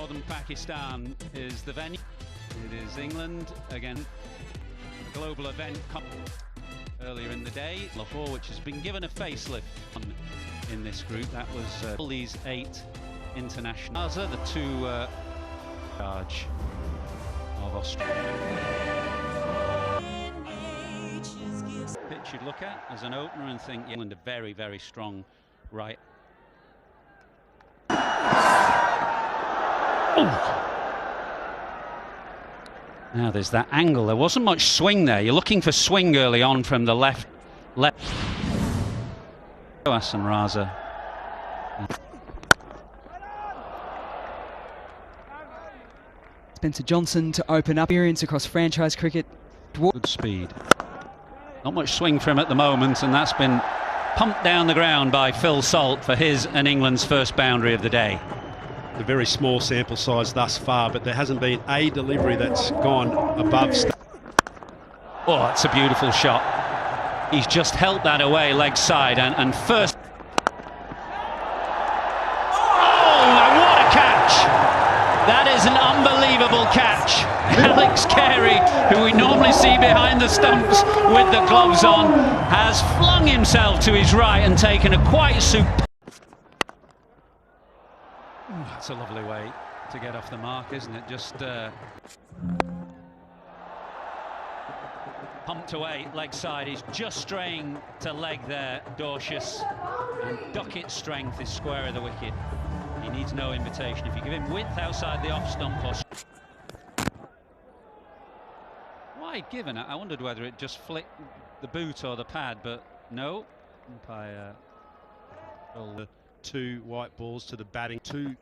Northern Pakistan is the venue. It is England again. A global event earlier in the day. Lahore, which has been given a facelift in this group. That was all these 8 international. The 2 charge of Australia. Pitch you'd look at as an opener and think England a very, very strong right. Now there's that angle. There wasn't much swing there. You're looking for swing early on from the left. Hassan Raza. Spencer Johnson to open up experience across franchise cricket. Good speed. Not much swing for him at the moment, and that's been pumped down the ground by Phil Salt for his and England's first boundary of the day. A very small sample size thus far, but there hasn't been a delivery that's gone above. Oh, that's a beautiful shot. He's just held that away leg side and first. Oh, what a catch! That is an unbelievable catch. Alex Carey, who we normally see behind the stumps with the gloves on, has flung himself to his right and taken a quite superb. That's a lovely way to get off the mark, isn't it? Just pumped away leg side. He's just straying to leg there, Dorcius, and Duckett's strength is square of the wicket. He needs no invitation. If you give him width outside the off stump or wide given, I wondered whether it just flicked the boot or the pad, but no. Umpire The 2 white balls to the batting 2.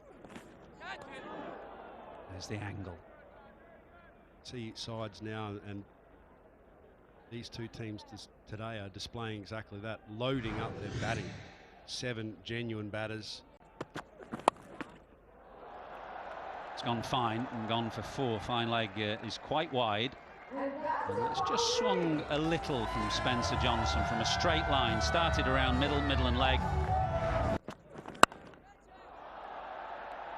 There's the angle. See sides now, and these 2 teams today are displaying exactly that, loading up their batting. 7 genuine batters. It's gone fine and gone for 4. Fine leg is quite wide. And it's just swung a little from Spencer Johnson from a straight line. Started around middle and leg.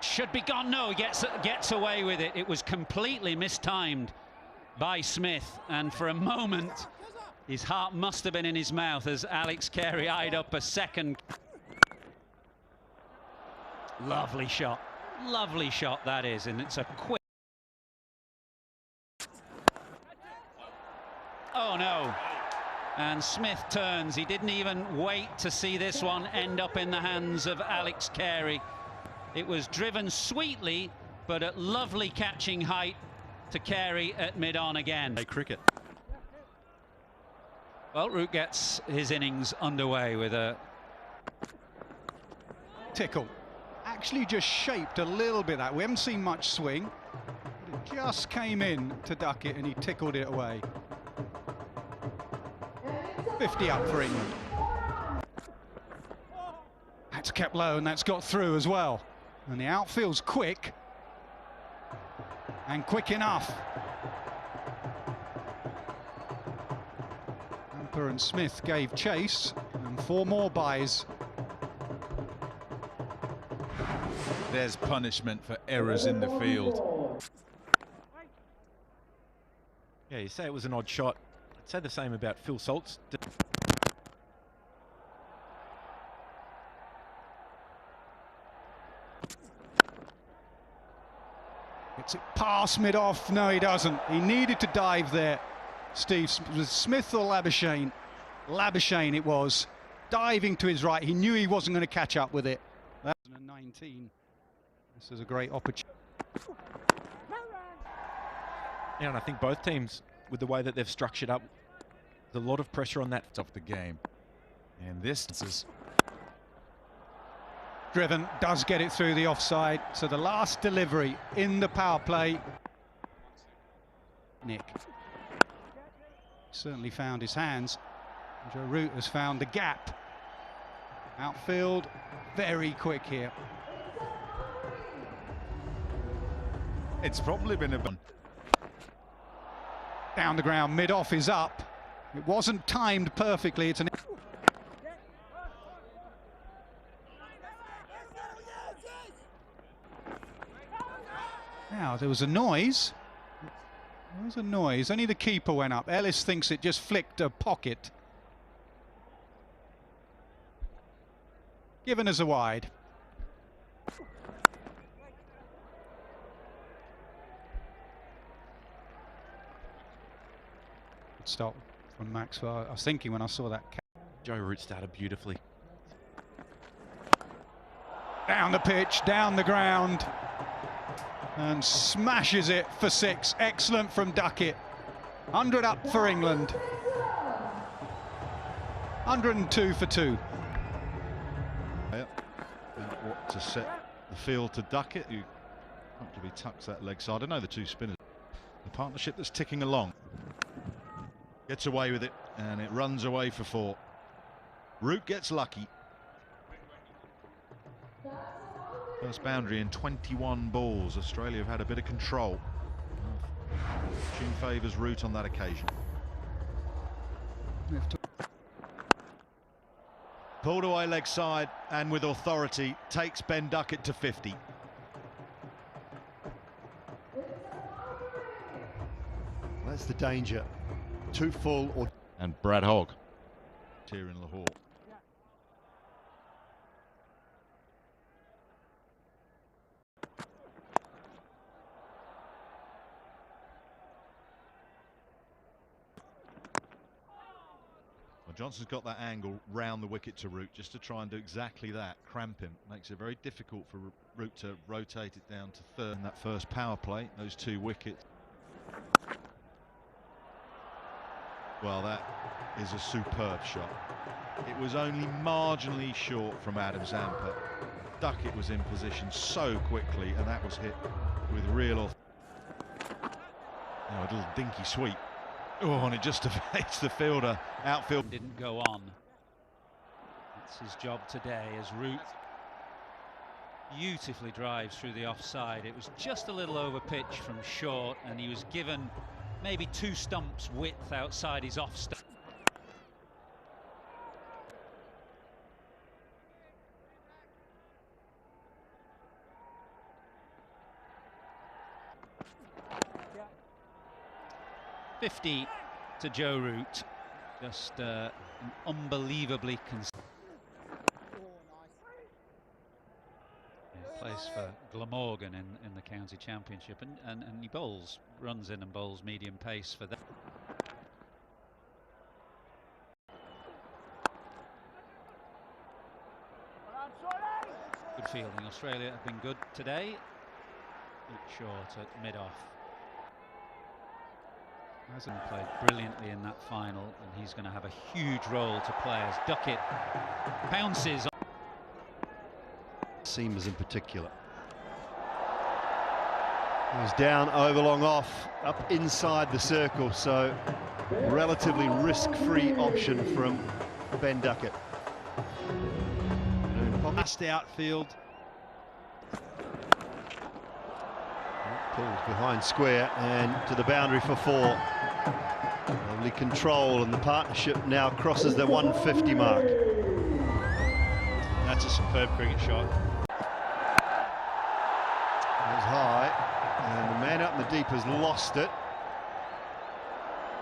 Should be gone. No, he gets away with it. It was completely mistimed by Smith, and for a moment his heart must have been in his mouth as Alex Carey eyed up a second. Lovely shot that is, and it's a quick. Oh no, and Smith turns. He didn't even wait to see this one end up in the hands of Alex Carey. It was driven sweetly, but at lovely catching height to Carey at mid-on again. Cricket. Well, Root gets his innings underway with a tickle. Actually just shaped a little bit that. We haven't seen much swing. But it just came in to Duckett and he tickled it away. 50 up for England. That's kept low and that's got through as well. And the outfield's quick. And quick enough. Hamper and Smith gave chase, and 4 more byes. There's punishment for errors in the field. Yeah, you say it was an odd shot. I'd say the same about Phil Salt's. Gets it past mid-off. No, he doesn't. He needed to dive there. Steve, was Smith or Labuschagne? Labuschagne it was. Diving to his right. He knew he wasn't going to catch up with it. That's 19. This is a great opportunity. Yeah, and I think both teams, with the way that they've structured up, there's a lot of pressure on that. Off the game. And this is Driven, does get it through the offside. So the last delivery in the power play. Nick certainly found his hands. Joe Root has found the gap. Outfield, very quick here. It's probably been a bun. Down the ground, mid-off is up. It wasn't timed perfectly. It's an Now, there was a noise. There was a noise. Only the keeper went up. Ellis thinks it just flicked a pocket. Given as a wide. Good stop from Maxwell. I was thinking when I saw that. Joe Root started beautifully. Down the pitch, down the ground. And smashes it for 6. Excellent from Duckett. 100 up for England. 102 for 2. And what to set the field to Duckett, who comfortably tucks that leg side. I know the two spinners. The partnership that's ticking along. Gets away with it, and it runs away for 4. Root gets lucky. First boundary in 21 balls. Australia have had a bit of control. Fortune favours Root on that occasion. Pulled away leg side, and with authority takes Ben Duckett to 50. That's the danger. Too full or... And Brad Hogg here in Lahore. Well, Johnson's got that angle round the wicket to Root just to try and do exactly that, cramp him. Makes it very difficult for Root to rotate it down to 3rd in that first power play, those 2 wickets. Well, that is a superb shot. It was only marginally short from Adam Zampa. Duckett was in position so quickly, and that was hit with real a little dinky sweep. Oh, and it just evades the fielder. Outfield Didn't go on. That's his job today as Root beautifully drives through the offside. It was just a little over pitch from short, and he was given maybe 2 stumps width outside his off stump. .50 to Joe Root. Just an unbelievably plays for Glamorgan in the county championship, and he runs in and bowls medium pace for them. Good fielding. Australia have been good today. Bit short at mid-off. Hasn't played brilliantly in that final, and he's going to have a huge role to play as Duckett pounces on seamers in particular. He was down, over, long, off, up inside the circle, so relatively risk-free option from Ben Duckett. Last outfield. Pulls behind square and to the boundary for 4. Lovely control, and the partnership now crosses the 150 mark. That's a superb cricket shot. It was high, and the man out in the deep has lost it.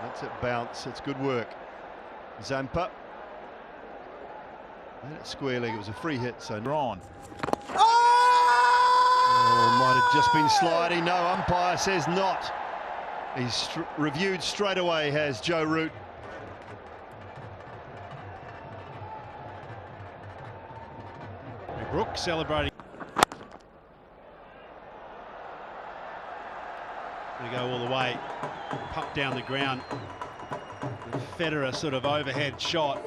That's it, bounce. It's good work. Zampa. And it's square leg. It was a free hit, so Ron. Oh, might have just been sliding. No, umpire says not. He's reviewed straight away, has Joe Root. Brooke celebrating. Going to go all the way. Puck down the ground. Federer sort of overhead shot.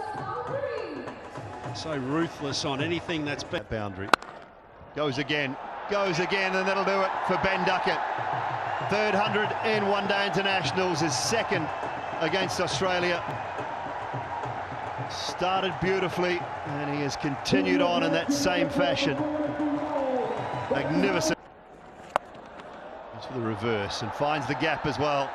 So ruthless on anything that's that boundary. Goes again, and that'll do it for Ben Duckett. 3rd 100 in one-day internationals, his 2nd against Australia. Started beautifully, and he has continued on in that same fashion. Magnificent. Goes for the reverse and finds the gap as well.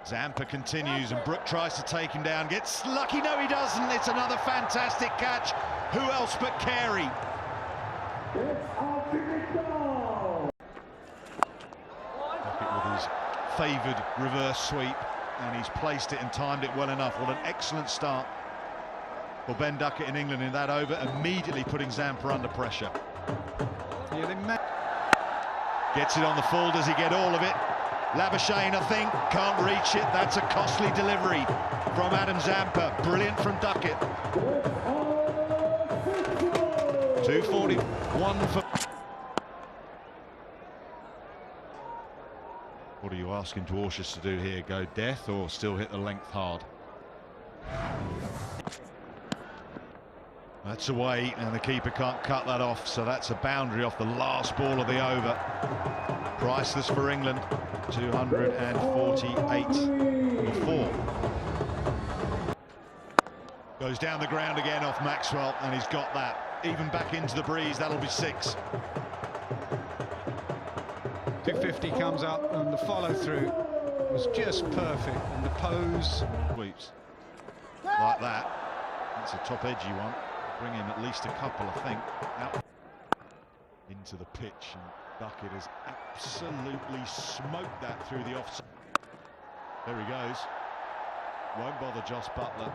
Zampa continues, and Brooke tries to take him down. Gets lucky, no he doesn't. It's another fantastic catch. Who else but Carey? Duckett with his favoured reverse sweep, and he's placed it and timed it well enough. What an excellent start for Ben Duckett in England in that over, immediately putting Zampa under pressure. Yeah, they Gets it on the full, does he get all of it? Labuschagne, I think, can't reach it. That's a costly delivery from Adam Zampa. Brilliant from Duckett. 2:41 for... What are you asking Dwarshuis to do here? Go death or still hit the length hard? That's away, and the keeper can't cut that off, so that's a boundary off the last ball of the over. Priceless for England, 248 for 4. Goes down the ground again off Maxwell, and he's got that. Even back into the breeze, that'll be 6. 250 comes up, and the follow-through was just perfect, and the pose. Sweeps like that. That's a top edgy one. Bring in at least a couple, I think. Out into the pitch, and Duckett has absolutely smoked that through the offside. There he goes. Won't bother Jos Buttler.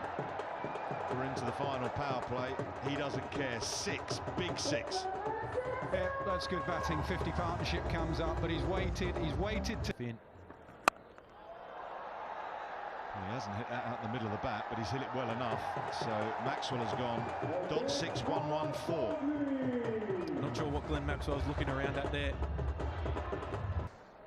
We're into the final power play. He doesn't care. 6, big 6. Yeah, that's good batting. 50 partnership comes up, but he's waited to... He hasn't hit that out in the middle of the bat, but he's hit it well enough. So Maxwell has gone .6114. Not sure what Glenn Maxwell's looking around at there.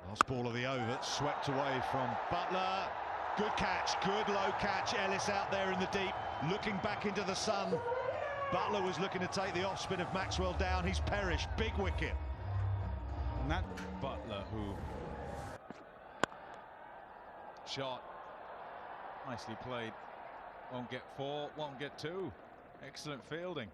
Last ball of the over, swept away from Buttler. Good catch, good low catch. Ellis out there in the deep, looking back into the sun. Buttler was looking to take the off spin of Maxwell down. He's perished. Big wicket. And that Buttler, who shot nicely played, won't get 4, won't get 2. Excellent fielding.